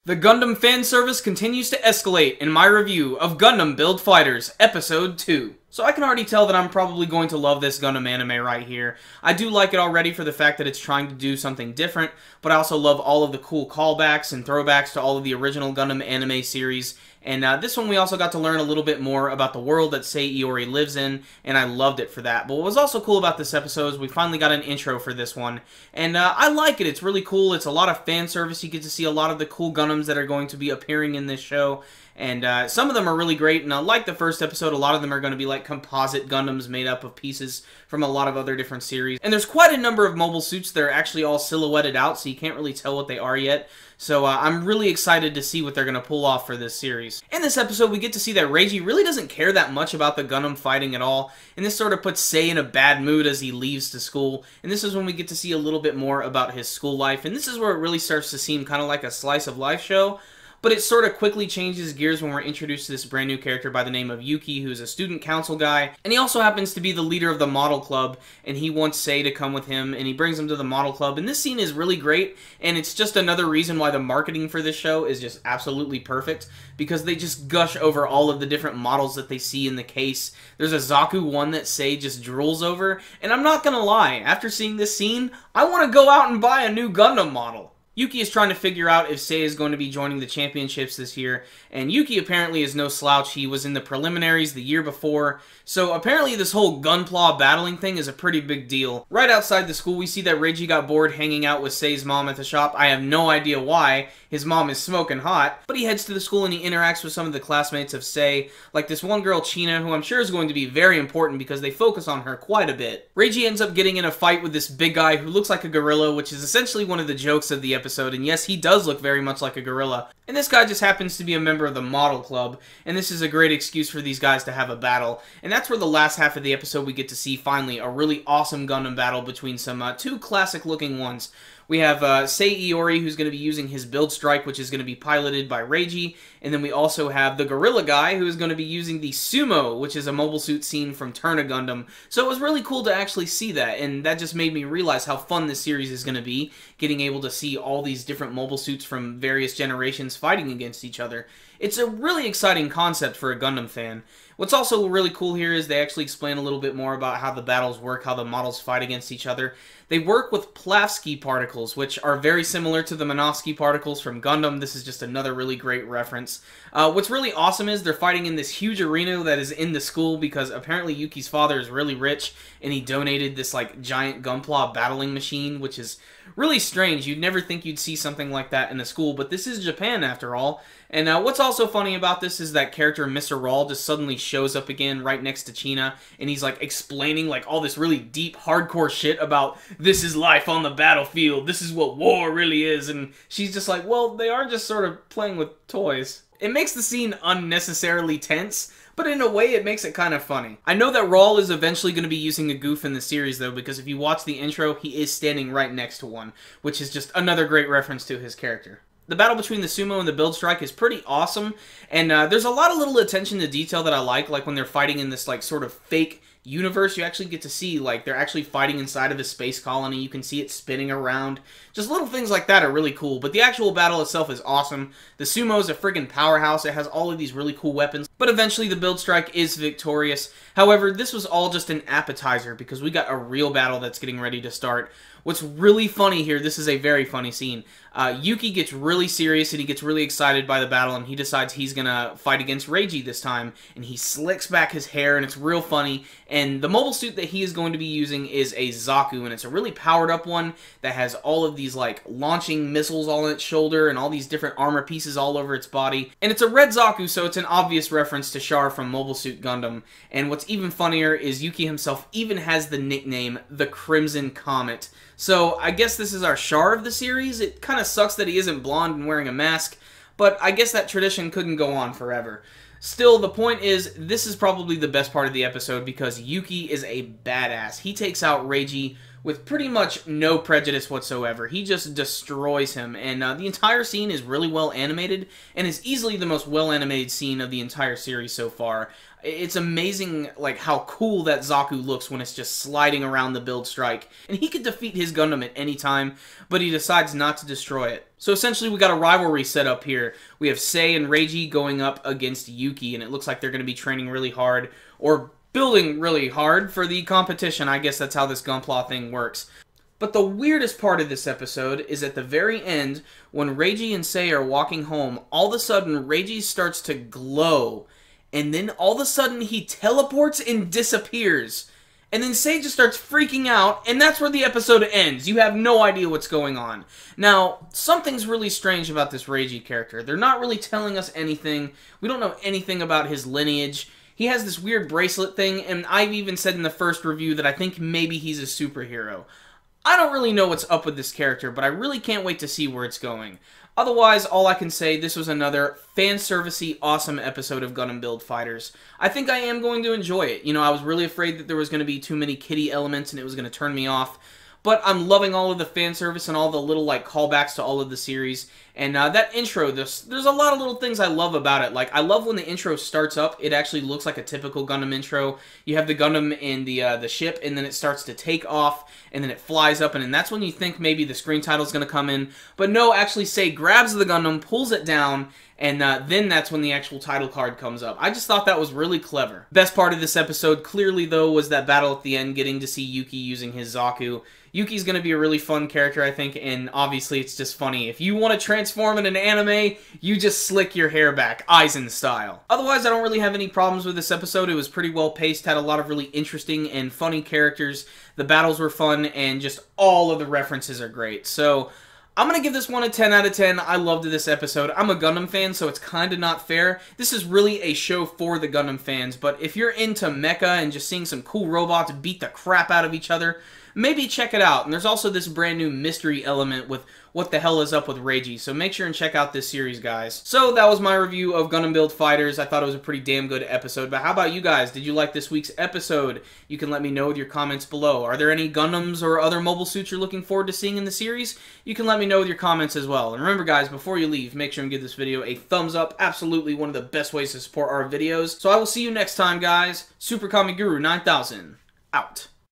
The Gundam fan service continues to escalate in my review of Gundam Build Fighters Episode 2. So I can already tell that I'm probably going to love this Gundam anime right here. I do like it already for the fact that it's trying to do something different, but I also love all of the cool callbacks and throwbacks to all of the original Gundam anime series. And this one we also got to learn a little bit more about the world that Sei Iori lives in, and I loved it for that. But what was also cool about this episode is we finally got an intro for this one, and I like it. It's really cool. It's a lot of fan service. You get to see a lot of the cool Gundams that are going to be appearing in this show, and some of them are really great, and like the first episode, a lot of them are going to be like composite Gundams made up of pieces from a lot of other different series. And there's quite a number of mobile suits that are actually all silhouetted out, so you can't really tell what they are yet. So I'm really excited to see what they're going to pull off for this series. In this episode, we get to see that Reiji really doesn't care that much about the Gundam fighting at all, and this sort of puts Sei in a bad mood as he leaves to school, and this is when we get to see a little bit more about his school life, and this is where it really starts to seem kind of like a slice of life show. But it sort of quickly changes gears when we're introduced to this brand new character by the name of Yuki, who's a student council guy, and he also happens to be the leader of the model club, and he wants Sei to come with him, and he brings him to the model club, and this scene is really great, and it's just another reason why the marketing for this show is just absolutely perfect, because they just gush over all of the different models that they see in the case. There's a Zaku one that Sei just drools over, and I'm not gonna lie, after seeing this scene, I want to go out and buy a new Gundam model. Yuki is trying to figure out if Sei is going to be joining the championships this year, and Yuki apparently is no slouch. He was in the preliminaries the year before, so apparently this whole gunpla battling thing is a pretty big deal. Right outside the school, we see that Reiji got bored hanging out with Sei's mom at the shop. I have no idea why. His mom is smoking hot, but he heads to the school and he interacts with some of the classmates of Sei, like this one girl, China, who I'm sure is going to be very important because they focus on her quite a bit. Reiji ends up getting in a fight with this big guy who looks like a gorilla, which is essentially one of the jokes of the episode, and yes, he does look very much like a gorilla. And this guy just happens to be a member of the model club, and this is a great excuse for these guys to have a battle. And that's where the last half of the episode we get to see, finally, a really awesome Gundam battle between some two classic-looking ones. We have Sei Iori, who's going to be using his build strike, which is going to be piloted by Reiji, and then we also have the gorilla guy, who is going to be using the Sumo, which is a mobile suit scene from Turna Gundam. So it was really cool to actually see that, and that just made me realize how fun this series is going to be, getting able to see all these different mobile suits from various generations fighting against each other. It's a really exciting concept for a Gundam fan. What's also really cool here is they actually explain a little bit more about how the battles work, how the models fight against each other. They work with Plavsky particles, which are very similar to the Minovsky particles from Gundam. This is just another really great reference. What's really awesome is they're fighting in this huge arena that is in the school because apparently Yuki's father is really rich and he donated this like giant Gunpla battling machine, which is really strange. You'd never think you'd see something like that in a school, but this is Japan after all. And what's also funny about this is that character Mr. Rawl just suddenly shows up again right next to China, and he's like explaining like all this really deep, hardcore shit about this is life on the battlefield, this is what war really is, and she's just like, well, they are just sort of playing with toys. It makes the scene unnecessarily tense, but in a way it makes it kind of funny. I know that Rawl is eventually going to be using a goof in the series though, because if you watch the intro, he is standing right next to one, which is just another great reference to his character. The battle between the Sumo and the Build Strike is pretty awesome, and there's a lot of little attention to detail that I like when they're fighting in this like sort of fake universe. You actually get to see like they're actually fighting inside of a space colony. You can see it spinning around. Just little things like that are really cool, but the actual battle itself is awesome. The Sumo is a friggin' powerhouse. It has all of these really cool weapons, but eventually the Build Strike is victorious. However, this was all just an appetizer because we got a real battle that's getting ready to start. What's really funny here, this is a very funny scene, Yuki gets really serious and he gets really excited by the battle and he decides he's gonna fight against Reiji this time, and he slicks back his hair and it's real funny, and the mobile suit that he is going to be using is a Zaku, and it's a really powered up one that has all of these like launching missiles all on its shoulder and all these different armor pieces all over its body, and it's a red Zaku, so it's an obvious reference to Char from Mobile Suit Gundam. And what's even funnier is Yuki himself even has the nickname the Crimson Comet. So I guess this is our Char of the series. It kind of sucks that he isn't blonde and wearing a mask, but I guess that tradition couldn't go on forever. Still, the point is, this is probably the best part of the episode because Yuki is a badass. He takes out Reiji with pretty much no prejudice whatsoever. He just destroys him, and the entire scene is really well animated, and is easily the most well animated scene of the entire series so far. It's amazing, like, how cool that Zaku looks when it's just sliding around the build strike. And he could defeat his Gundam at any time, but he decides not to destroy it. So essentially, we got a rivalry set up here. We have Sei and Reiji going up against Yuki, and it looks like they're going to be training really hard, or building really hard for the competition. I guess that's how this Gunpla thing works. But the weirdest part of this episode is at the very end, when Reiji and Sei are walking home, all of a sudden, Reiji starts to glow. And then all of a sudden he teleports and disappears. And then Sei just starts freaking out, and that's where the episode ends. You have no idea what's going on. Now, something's really strange about this Reiji character. They're not really telling us anything. We don't know anything about his lineage. He has this weird bracelet thing, and I've even said in the first review that I think maybe he's a superhero. I don't really know what's up with this character, but I really can't wait to see where it's going. Otherwise, all I can say, this was another fan-servicey, awesome episode of Gundam Build Fighters. I think I am going to enjoy it. You know, I was really afraid that there was going to be too many kiddie elements and it was going to turn me off. But I'm loving all of the fan service and all the little, like, callbacks to all of the series. And that intro, there's a lot of little things I love about it. Like, I love when the intro starts up, it actually looks like a typical Gundam intro. You have the Gundam in the ship, and then it starts to take off, and then it flies up, and then that's when you think maybe the screen title's going to come in. But no, actually, Sei grabs the Gundam, pulls it down, and then that's when the actual title card comes up. I just thought that was really clever. Best part of this episode, clearly, though, was that battle at the end, getting to see Yuki using his Zaku. Yuki's going to be a really fun character, I think, and obviously it's just funny. If you want to transform in an anime, you just slick your hair back, Aizen style. Otherwise, I don't really have any problems with this episode. It was pretty well paced, had a lot of really interesting and funny characters. The battles were fun, and just all of the references are great. So, I'm going to give this one a 10 out of 10. I loved this episode. I'm a Gundam fan, so it's kind of not fair. This is really a show for the Gundam fans, but if you're into mecha and just seeing some cool robots beat the crap out of each other, maybe check it out. And there's also this brand new mystery element with what the hell is up with Reiji, so make sure and check out this series, guys. So that was my review of Gundam Build Fighters. I thought it was a pretty damn good episode, but how about you guys? Did you like this week's episode? You can let me know with your comments below. Are there any Gundams or other mobile suits you're looking forward to seeing in the series? You can let me know with your comments as well. And remember, guys, before you leave, make sure and give this video a thumbs up. Absolutely one of the best ways to support our videos. So I will see you next time, guys. Super Kami Guru 9000, out.